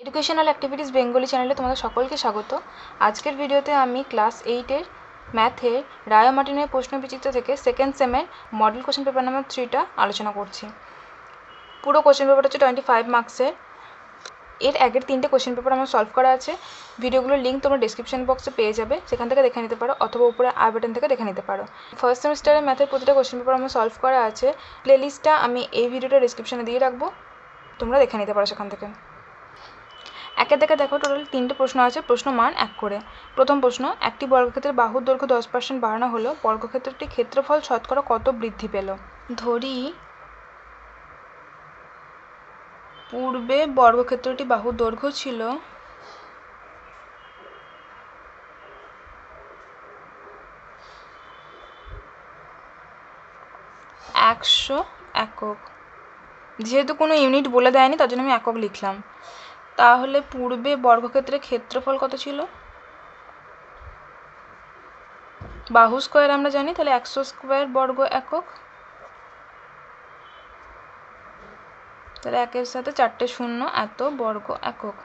Educational activities Bengali চ্যানেলে তোমাদের সকলকে স্বাগত। আজকের ভিডিওতে আমি ক্লাস 8-এর ম্যাথের রায় মার্টিনের প্রশ্নবিচিত্র থেকে সেকেন্ড সেমের মডেল কোশ্চেন পেপার নাম্বার 3টা আলোচনা করছি। পুরো কোশ্চেন পেপারটা হচ্ছে 25 মার্কসের। এর আগের 3টে কোশ্চেন পেপার আমার সলভ করা আছে। ভিডিওগুলোর লিঙ্ক তোমরা ডিসক্রিপশন বক্সে পেয়ে যাবে, সেখান থেকে দেখে নিতে পারো অথবা উপরে আই বাটন থেকে দেখে নিতে পারো। ফার্স্ট সেমিস্টারের ম্যাথের প্রতিটা কোশ্চেন পেপার আমার সলভ করা আছে। প্লেলিস্টটা আমি এই ভিডিওটা ডিসক্রিপশনে দিয়ে রাখবো, তোমরা দেখে নিতে পারো সেখান থেকে। একে দেখে দেখো, টোটাল 3টে প্রশ্ন আছে, প্রশ্ন মান 1 করে। প্রথম প্রশ্ন, একটি বর্গক্ষেত্রের বাহুর দৈর্ঘ্য 10% বাড়ানো হলো, বর্গক্ষেত্রটির ক্ষেত্রফল শতকরা কত বৃদ্ধি পেল? ধরি পূর্বে বর্গক্ষেত্রটি বাহুর দৈর্ঘ্য ছিল 100 একক। যেহেতু কোনো ইউনিট বলে দেয়নি তার জন্য আমি একক লিখলাম। তাহলে পূর্বে বর্গক্ষেত্রের ক্ষেত্রফল কত ছিল? বাহু স্কোয়ার আমরা জানি, তাহলে 100 স্কোয়ার বর্গ একক। তাহলে একের সাথে 4টে শূন্য, এত বর্গ একক।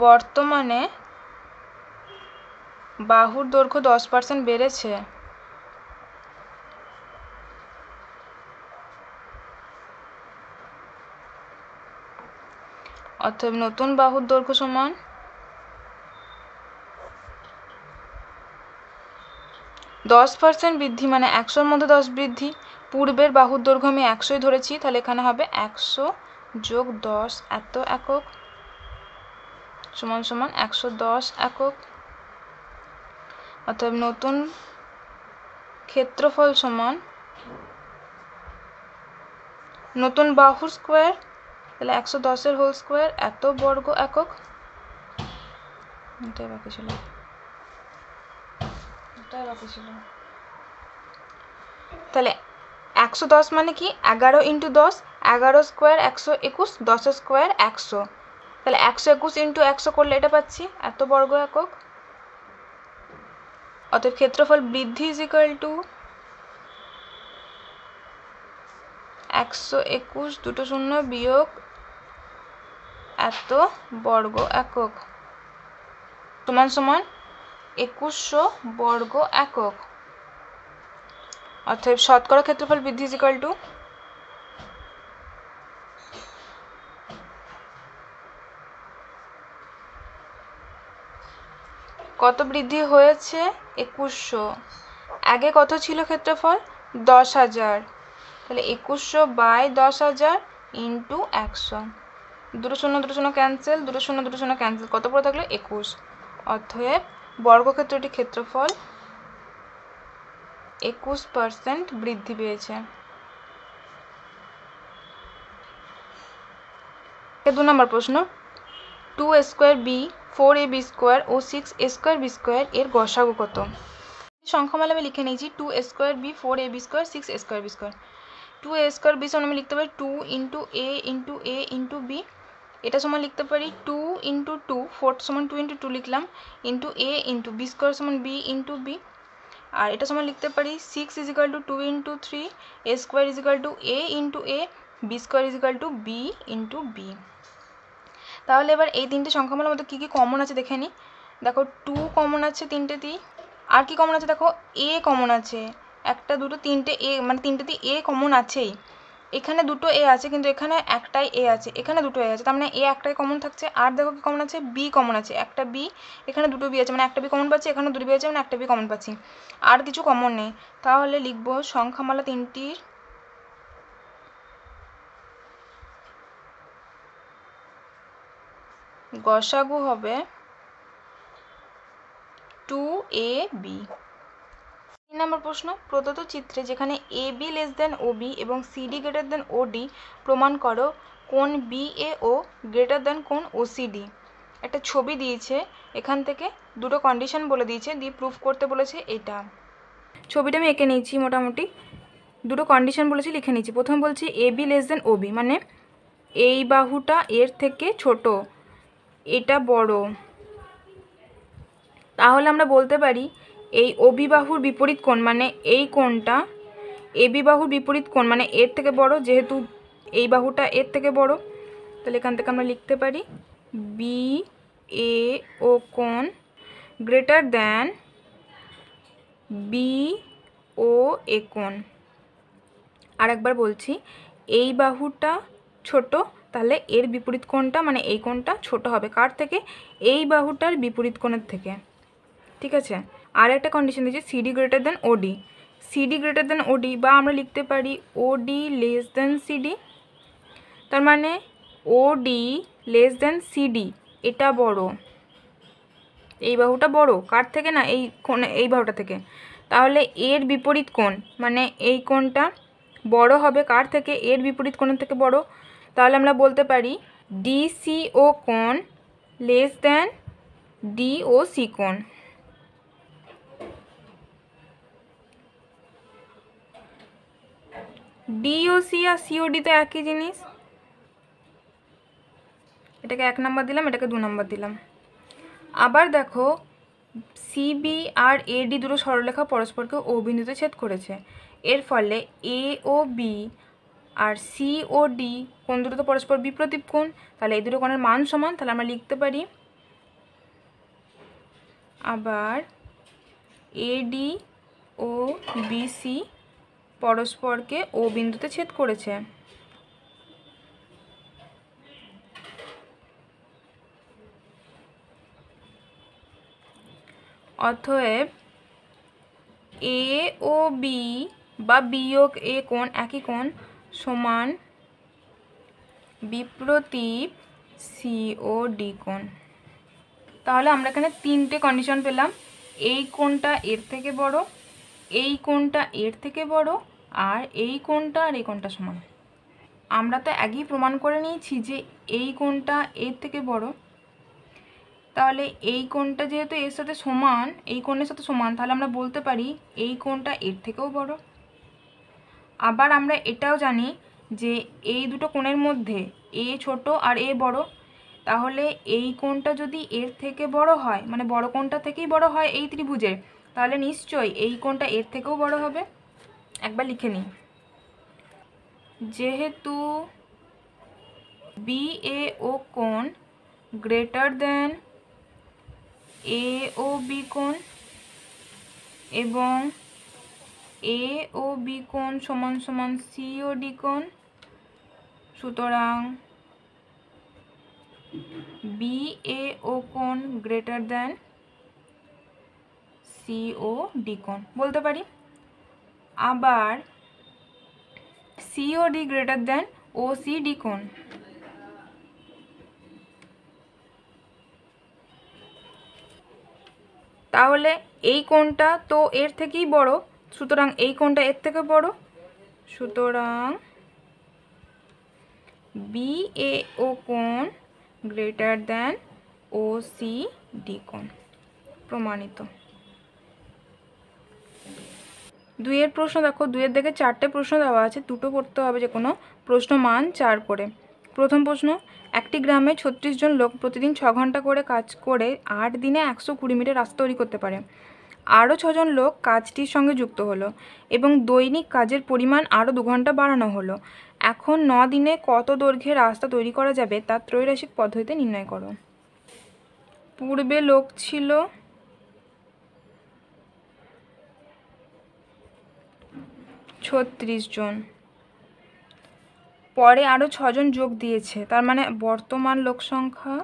বর্তমানে বাহুর দৈর্ঘ্য 10% বেড়েছে, অতএব নতুন বাহুর দৈর্ঘ্য সমান 10% বৃদ্ধি, মানে 100-র মধ্যে 10 বৃদ্ধি। পূর্বের বাহুর দৈর্ঘ্য আমি 100ই ধরেছি, তাহলে এখানে হবে 100 যোগ 10 এত একক সমান সমান 110 একক। অতএব নতুন ক্ষেত্রফল সমান নতুন বাহুর স্কোয়ার, তাহলে 110-এর হোল স্কোয়ার এত বর্গ একক। এটাই বাকি ছিল। তাহলে 110 মানে কি? 11 ইন্টু 10, 11 স্কোয়ার 121, 10 স্কোয়ার 100। তাহলে 121 ইন্টু 100 করলে এটা পাচ্ছি, এত বর্গ একক। অতএব ক্ষেত্রফল বৃদ্ধি ইজ ইকুয়াল টু 121 দুটো শূন্য বিয়োগ এত বর্গ একক সমান সমান 2100 বর্গ একক। অতএব শতকরা ক্ষেত্রফল বৃদ্ধি ইজ ইকুয়াল টু কত বৃদ্ধি হয়েছে? 2100। আগে কত ছিল ক্ষেত্রফল? 10,000। তাহলে 2100 বাই 10,000 ইন্টু 100। দুটো শূন্য ক্যান্সেল, দুটো শূন্য ক্যান্সেল, কত পড়ে থাকলো? 21। অতএব বর্গক্ষেত্রটির ক্ষেত্রফল 21% বৃদ্ধি পেয়েছে। 2 নম্বর প্রশ্ন, 2a square B, 4ab square ও 6a স্কোয়ার বি স্কোয়ার এর গসাগু কত? সংখ্যামালা আমি লিখে নিয়েছি, 2a square B, 4ab square, 6a square B square. 2a square B সমান আমি লিখতে পারি 2 into a into a into B. এটা সমান লিখতে পারি 2 ইন্টু 2, 4 সমান 2 ইন্টু 2 লিখলাম, into a into B square সমান b ইন্টু বি। আর এটা সমান লিখতে পারি 6 is equal to 2 into 3, a square is equal to a into a, B square is equal to b into B. তাহলে এবার এই তিনটে সংখ্যামালার মধ্যে কী কী কমন আছে দেখে নিই। দেখো 2 কমন আছে তিনটেতেই। আর কি কমন আছে? দেখো a কমন আছে, একটা দুটো তিনটে a, মানে তিনটেতেই a কমন আছেই। এখানে দুটো a আছে, কিন্তু এখানে একটাই a আছে, এখানে দুটো a আছে, তার মানে a একটাই কমন থাকছে। আর দেখো কি কমন আছে? b কমন আছে, একটা b, এখানে দুটো b আছে, মানে একটা b কমন পাচ্ছি, এখানে দুটো b আছে, মানে একটা b কমন পাচ্ছি। আর কিছু কমন নেই। তাহলে লিখবো সংখ্যামালা তিনটির গসাগু হবে 2ab। 3 নম্বর প্রশ্ন, প্রদত্ত চিত্রে যেখানে ab লেস দেন ob এবং cd গ্রেটার দেন od প্রমাণ করো কোণ BAO গ্রেটার দেন কোণ OCD। একটা ছবি দিয়েছে, এখান থেকে দুটো কন্ডিশন বলে দিয়েছে, দিয়ে প্রুফ করতে বলেছে। এটা ছবিটা আমি এঁকে নিয়েছি, মোটামুটি দুটো কন্ডিশন বলেছি, লিখে নিয়েছি। প্রথম বলছি ab লেস দেন ob, মানে এই বাহুটা এর থেকে ছোট, এটা বড়। তাহলে আমরা বলতে পারি এই OB বাহুর বিপরীত কোণ, মানে এই কোণটা AB বাহুর বিপরীত কোণ, মানে এর থেকে বড়, যেহেতু এই বাহুটা এর থেকে বড়। তাহলে এখান থেকে আমরা লিখতে পারি বি এ ও কোণ গ্রেটার দ্যান বি ও এ কোণ। আরেকবার বলছি, এই বাহুটা ছোট, তাহলে এর বিপরীত কোণটা মানে এই কোণটা ছোট হবে কার থেকে? এই বাহুটার বিপরীত কোণের থেকে। ঠিক আছে, আর একটা কন্ডিশন দিয়েছি সিডি গ্রেটার দেন ওডি। সিডি গ্রেটার দেন ওডি, বা আমরা লিখতে পারি ওডি লেস দেন সিডি। তার মানে ওডি লেস দেন সিডি, এটা বড়, এই বাহুটা বড় কার থেকে? না এই কোণ, এই বাহুটা থেকে। তাহলে এর বিপরীত কোণ মানে এই কোণটা বড় হবে কার থেকে? এর বিপরীত কোণের থেকে বড়। তাহলে আমরা বলতে পারি ডিসিও কোণ লেস দেন ডিওসি কোণ। ডিওসি আর সিওডি তো একই জিনিস। এটাকে 1 নম্বর দিলাম, এটাকে 2 নম্বর দিলাম। আবার দেখো সিবি আর এডি দুটো সরলরেখা পরস্পরকে ও বিন্দুতে ছেদ করেছে। এর ফলে এ ও বি আর সি ও ডি কোণ দুটো তো পরস্পর বিপ্রতীপ কোণ, তাহলে এই দুটো কোণের মান সমান। তাহলে আমরা লিখতে পারি আবার এডি ও বিসি পরস্পরকে ও বিন্দুতে ছেদ করেছে। অতএব এ ও বি বা বিয়োগ এ কোণ একই কোণ সমান বিপ্রতীপ সি ও ডি কোণ। তাহলে আমরা এখানে 3টে কন্ডিশন পেলাম, এই কোণটা এর থেকে বড়, এই কোণটা এর থেকে বড়, আর এই কোণটা আর এই কোণটা সমান। আমরা তো আগেই প্রমাণ করে নিয়েছি যে এই কোণটা এর থেকে বড়, তাহলে এই কোণটা যেহেতু এর সাথে সমান, এই কোণের সাথে সমান, তাহলে আমরা বলতে পারি এই কোণটা এর থেকেও বড়। আবার আমরা এটাও জানি যে এই দুটো কোণের মধ্যে এ ছোট আর এ বড়, তাহলে এই কোণটা যদি এর থেকে বড় হয় মানে বড় কোণটা থেকেই বড় হয় এই ত্রিভুজের, তাহলে নিশ্চয়ই এই কোণটা এর থেকেও বড় হবে। একবার লিখে নিই, যেহেতু বি এ ও কোণ গ্রেটার দেন এ ও বি কোণ এবং এ ও বি কোণ সমান সমান সি ও ডি কোণ, সুতরাং বি এ ও কোণ গ্রেটার দেন সি ও ডি কোণ বলতে পারি। আবার সি ও ডি গ্রেটার দেন ও সি ডি কোণ। তাহলে এই কোণটা তো এর থেকেই বড়, সুতরাং এই কোণটা এর থেকে বড়, সুতরাং বি এ ও কোণ গ্রেটার দেন ও সি ডি কোণ প্রমাণিত। 2-এর প্রশ্ন দেখো, 2-এর দিকে 4টে প্রশ্ন দেওয়া আছে, দুটো করতে হবে যে কোনো প্রশ্ন মান 4 করে। প্রথম প্রশ্ন, একটি গ্রামে 36 জন লোক প্রতিদিন 6 ঘন্টা করে কাজ করে 8 দিনে 120 মিটার রাস্তা তৈরি করতে পারে। আরও 6 জন লোক কাজটির সঙ্গে যুক্ত হলো এবং দৈনিক কাজের পরিমাণ আরও 2 ঘন্টা বাড়ানো হলো। এখন 9 দিনে কত দৈর্ঘ্যের রাস্তা তৈরি করা যাবে তা ত্রৈরাশিক পদ্ধতিতে নির্ণয় করো। পূর্বে লোক ছিল 36 জন, পরে আরও 6 জন যোগ দিয়েছে, তার মানে বর্তমান লোক সংখ্যা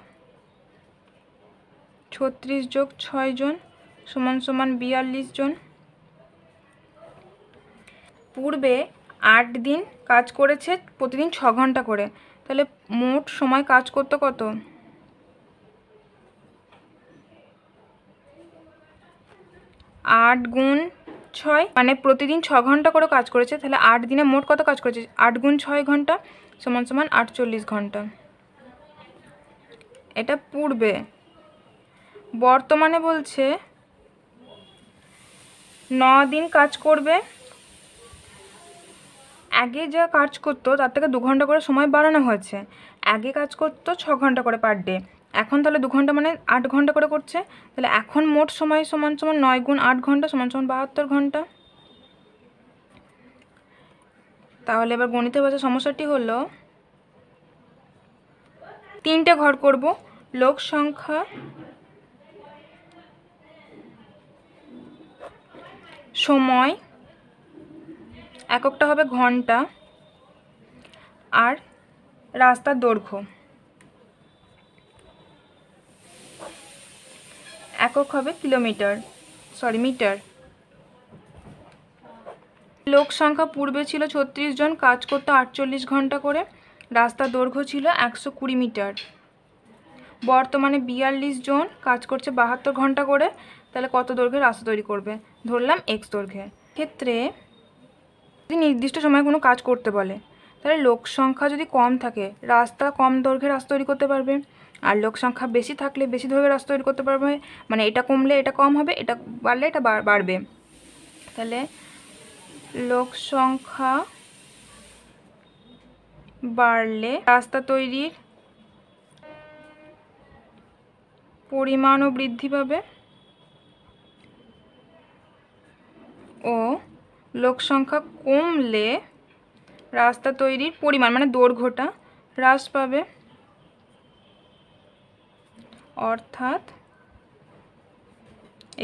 36 যোগ 6 জন সমান সমান 42 জন। পূর্বে 8 দিন কাজ করেছে প্রতিদিন 6 ঘন্টা করে, তাহলে মোট সময় কাজ করতে কত? 8 গুণ 6 মানে প্রতিদিন 6 ঘন্টা করে কাজ করেছে, তাহলে 8 দিনে মোট কত কাজ করেছে? 8 গুণ 6 ঘন্টা সমান সমান 48 ঘন্টা। এটা পূর্বে। বর্তমানে বলছে 9 দিন কাজ করবে, আগে যা কাজ করতো তার থেকে 2 ঘন্টা করে সময় বাড়ানো হয়েছে। আগে কাজ করতো 6 ঘন্টা করে পার ডে, এখন তাহলে 2 ঘন্টা মানে 8 ঘন্টা করে করছে, তাহলে এখন মোট সময় সমান সমান 9 গুণ 8 ঘন্টা সমান সমান 72 ঘন্টা। তাহলে এবার গণিতের ভাষায় সমস্যাটি হলো তিনটে ঘর করব। লোক সংখ্যা সময় এককটা হবে ঘন্টা আর রাস্তার দৈর্ঘ্য একক হবে কিলোমিটার মিটার। লোক সংখ্যা পূর্বে ছিল 36 জন, কাজ করতে 48 ঘন্টা করে, রাস্তার দৈর্ঘ্য ছিল 120 মিটার। বর্তমানে 42 জন, কাজ করছে 72 ঘন্টা করে, তাহলে কত দৈর্ঘ্যের রাস্তা তৈরি করবে? ধরলাম এক্স দৈর্ঘ্যের। ক্ষেত্রে যদি নির্দিষ্ট সময়ে কোনো কাজ করতে বলে, তাহলে লোক সংখ্যা যদি কম থাকে রাস্তা কম দৈর্ঘ্যের রাস্তা তৈরি করতে পারবে, আর লোক সংখ্যা বেশি থাকলে বেশি দৈর্ঘ্যের রাস্তা তৈরি করতে পারবে। মানে এটা কমলে এটা কম হবে, এটা বাড়লে এটা বাড়বে। তাহলে লোক সংখ্যা বাড়লে রাস্তা তৈরির পরিমাণও বৃদ্ধি পাবে ও লোক সংখ্যা কমলে রাস্তা তৈরির পরিমাণ মানে দৈর্ঘ্যটা হ্রাস পাবে। অর্থাৎ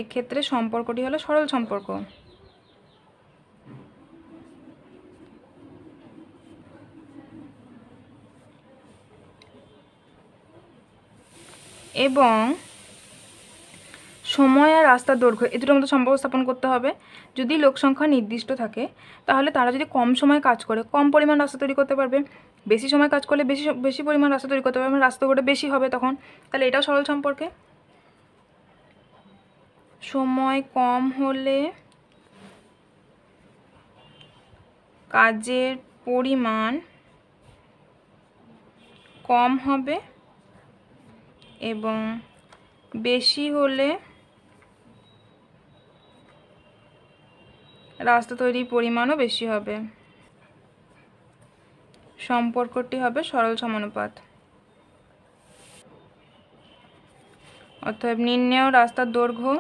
এক্ষেত্রে সম্পর্কটি হলো সরল সম্পর্ক। এবং সময় আর রাস্তার দৈর্ঘ্য এই দুটোর মধ্যে সম্পর্ক স্থাপন করতে হবে। যদি লোক সংখ্যা নির্দিষ্ট থাকে তাহলে তারা যদি কম সময় কাজ করে কম পরিমাণ রাস্তা তৈরি করতে পারবে, বেশি সময় কাজ করলে বেশি পরিমাণ রাস্তা তৈরি করতে পারবে, রাস্তা করে বেশি হবে তখন। তাহলে এটাও সরল সম্পর্কে। সময় কম হলে কাজের পরিমাণ কম হবে এবং বেশি হলে রাস্তা তৈরির পরিমাণও বেশি হবে। সম্পর্কটি হবে সরল সমানুপাত। অতএব নির্ণেয় রাস্তার দৈর্ঘ্য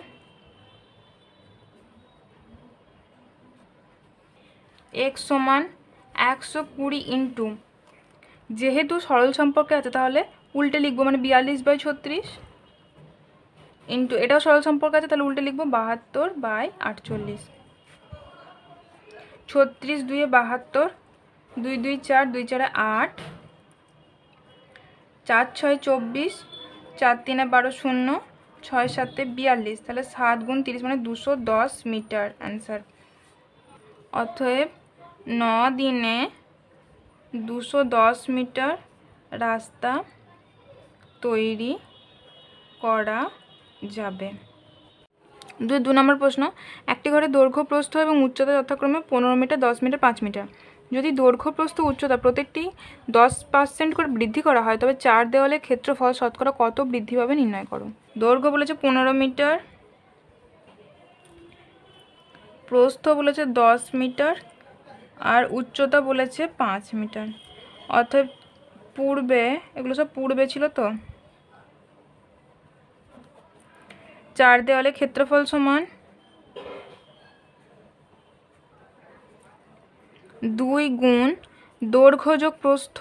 x সমান 120 ইন্টু, যেহেতু সরল সম্পর্কে আছে তাহলে উল্টে লিখবো, মানে 42/36 ইন্টু, এটাও সরল সম্পর্কে আছে তাহলে উল্টে লিখবো 72/48। 36 2 72, 2 2 4, 2 4 8, 4 6 24, 4 3 12 0, 6 7 42, তাহলে 7 × 30 মানে 210 মিটার অ্যান্সার। অতএব 9 দিনে 210 মিটার রাস্তা তৈরি করা যাবে। 2 নম্বর প্রশ্ন, একটি ঘরের দৈর্ঘ্য প্রস্থ এবং উচ্চতা যথাক্রমে 15 মিটার, 10 মিটার, 5 মিটার। যদি দৈর্ঘ্য প্রস্থ উচ্চতা প্রত্যেকটি 10% করে বৃদ্ধি করা হয় তবে 4 দেওয়ালের ক্ষেত্রফল শতকরা কত বৃদ্ধি পাবে নির্ণয় করো। দৈর্ঘ্য বলেছে 15 মিটার, প্রস্থ বলেছে 10 মিটার আর উচ্চতা বলেছে 5 মিটার। অর্থাৎ পূর্বে, এগুলো সব পূর্বে ছিল তো, 4 দেওয়ালের ক্ষেত্রফল সমান 2 গুণ দৈর্ঘ্য যোগ প্রস্থ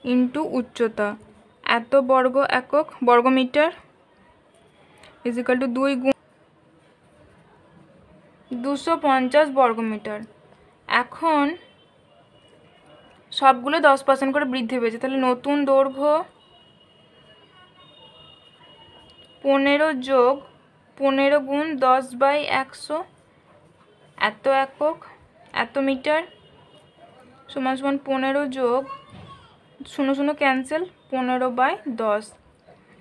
ইন্টু উচ্চতা, এত বর্গ একক বর্গমিটার ইজিক্যাল টু 2 গুণ 250 বর্গমিটার। এখন সবগুলো 10% করে বৃদ্ধি পেয়েছে, তাহলে নতুন দৈর্ঘ্য 15 যোগ 15 গুণ 10/100 এত একক এত মিটার সমান সমান 15 যোগ 0 0 ক্যান্সেল 15/10।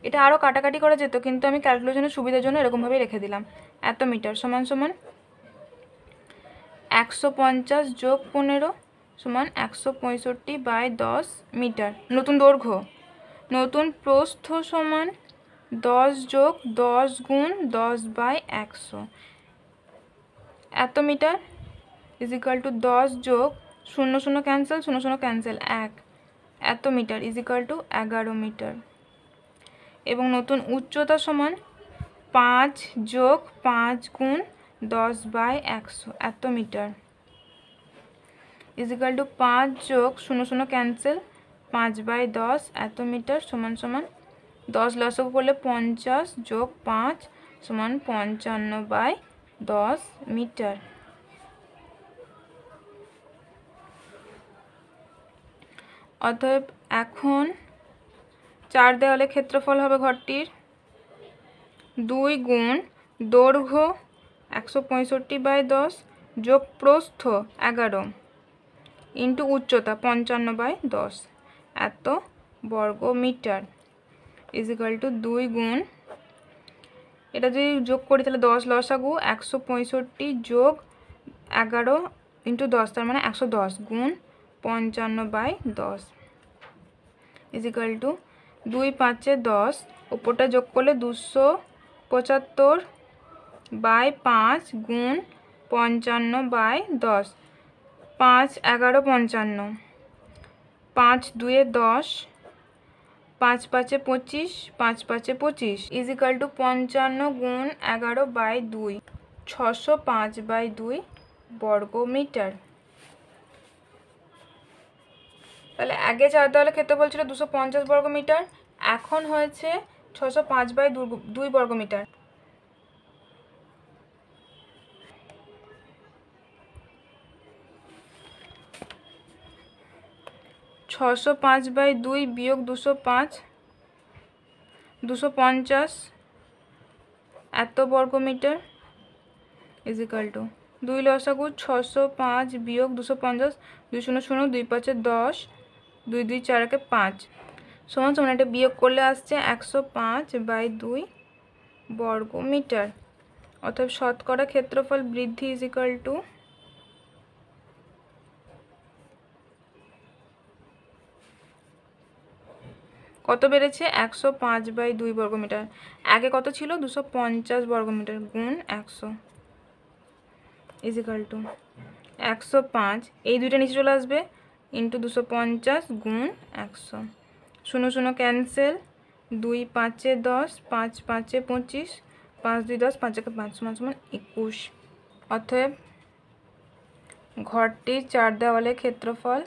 এটা আরও কাটাকাটি করা যেত কিন্তু আমি ক্যালকুলেশনের সুবিধার জন্য এরকমভাবে রেখে দিলাম। এত মিটার সমান সমান 150 যোগ 15 সমান 165/10 মিটার। নতুন দৈর্ঘ্য, নতুন প্রস্থ সমান 10 যোগ 10 গুণ 10/100 এত মিটার ইজিক্যাল টু 10 যোগ 0 0 ক্যান্সেল 0 0 ক্যান্সেল 1 এত মিটার ইজিক্যাল টু 11 মিটার। এবং নতুন উচ্চতা সমান 5 যোগ 5 গুণ 10/100 এত মিটার ইজিক্যাল টু 5 যোগ 0 0 ক্যান্সেল 5/10 এত মিটার সমান সমান 10 লসাগু করলে 50 যোগ 5 সমান 55/10 মিটার। অতএব এখন 4 দেওয়ালে ক্ষেত্রফল হবে ঘরটির 2 গুণ দৈর্ঘ্য 165/10 যোগ প্রস্থ 11 ইন্টু উচ্চতা 55/10 এত বর্গ মিটার ইজিক্যাল টু 2 গুণ, এটা যদি যোগ করি তাহলে 10 লসাগু 165 যোগ 11 ইন্টু 10 তার মানে 110 গুণ 55/10 ইজিক্যাল টু 2 5 10 উপরটা যোগ করলে 275/5 গুণ 55/10 5 11 55 5 2 10 5 5 25 5 5 25 ইজিক্যাল টু 55 গুণ 11/2 605/2 বর্গ মিটার। তাহলে আগে 4 দেওয়ালে ক্ষেত্রফল ছিল 250 বর্গ মিটার, এখন হয়েছে 605/2 বর্গ মিটার। ছশো 5/2 বিয়োগ 205 250 এত বর্গ মিটার ইজিক্যাল টু 2 লসাগু 605 বিয়োগ 250 2 0 0 2 5 10 2 2 4 1 5 সমান সমান এটা বিয়োগ করলে আসছে 105/2 বর্গ মিটার। অর্থাৎ শতকরা ক্ষেত্রফল বৃদ্ধি ইজিক্যাল টু কত বেড়েছে 105/2 বর্গ মিটার, আগে কত ছিল 250 বর্গ মিটার গুণ 100 ইজিক্যাল টু 105 এই দুইটা নিচে চলে আসবে ইন্টু 250 গুণ 100 0 0 ক্যান্সেল 2 5 10 5 5 25 5 2 10 5 1 5 সমান সমান 21। অতএব ঘরটির 4 দেওয়ালে ক্ষেত্রফল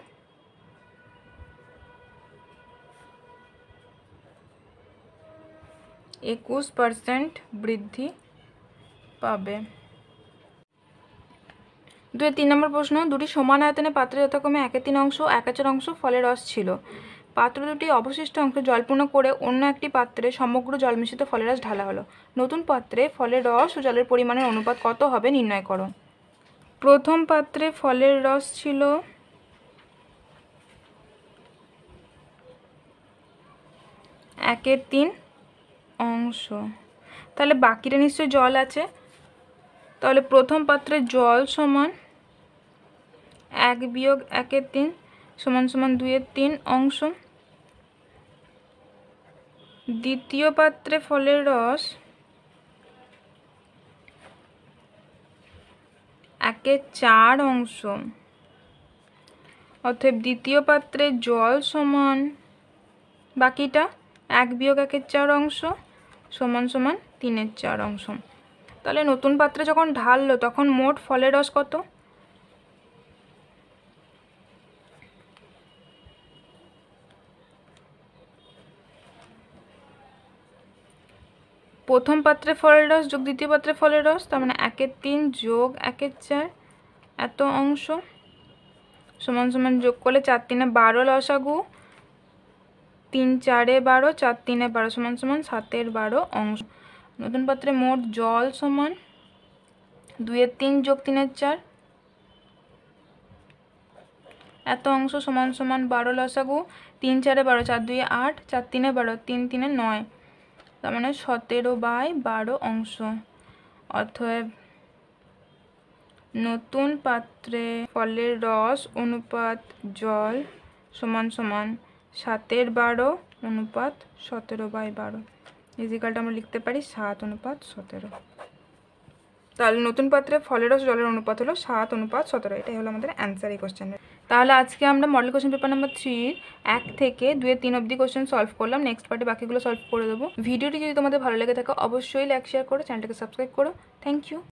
21% বৃদ্ধি পাবে। 2-3 নম্বর প্রশ্ন, দুটি সমান আয়তনে পাত্রে যথাক্রমে 1/3 অংশ 1/4 অংশ ফলের রস ছিল। পাত্র দুটি অবশিষ্ট অংশ জলপূর্ণ করে অন্য একটি পাত্রে সমগ্র জল মিশ্রিত ফলের রস ঢালা হলো। নতুন পাত্রে ফলের রস ও জলের পরিমাণের অনুপাত কত হবে নির্ণয় করো। প্রথম পাত্রে ফলের রস ছিল 1/3 অংশ, তাহলে বাকিটা নিশ্চয়ই জল আছে, তাহলে প্রথম পাত্রে জল সমান 1 বিয়োগ 1/3 সমান সমান 2/3 অংশ। দ্বিতীয় পাত্রে ফলের রস 1/4 অংশ, অতএব দ্বিতীয় পাত্রে জল সমান বাকিটা 1 বিয়োগ 1/4 অংশ সমান সমান 3/4 অংশ। তাহলে নতুন পাত্রে যখন ঢাললো তখন মোট ফলের রস কত? প্রথম পাত্রে ফলের রস যোগ দ্বিতীয় পাত্রে ফলের রস, তার মানে 1/3 যোগ 1/4 এত অংশ সমান সমান যোগ করলে 4 3 12 লসাগু 3 4 12 4 3 12 সমান সমান 7/12 অংশ। নতুন পাত্রে মোট জল সমান 2/3 যোগ 3/4 এত অংশ সমান সমান 12 লসাগু 3 4 12 4 2 8 4 3 12 3 3 9 তার মানে 17/12 অংশ। অতএব নতুন পাত্রে ফলের রস অনুপাত জল সমান সমান 7/12 অনুপাত 17/12 ইজিক্যালটা আমরা লিখতে পারি 7/17। তাহলে নতুন পাত্রে ফলের রস জলের অনুপাত হলো 7/17। এটাই হলো আমাদের অ্যান্সার এই কোশ্চেনের। তাহলে আজকে আমরা মডেল কোশ্চেন পেপার নাম্বার 3 1 থেকে 2-3 অবধি কোশ্চেন সলভ করলাম। নেক্সট পার্টে বাকিগুলো সলভ করে দেবো। ভিডিওটি যদি তোমাদের ভালো লেগে থাকে অবশ্যই লাইক শেয়ার করো, চ্যানেলটাকে সাবস্ক্রাইব করো। Thank you.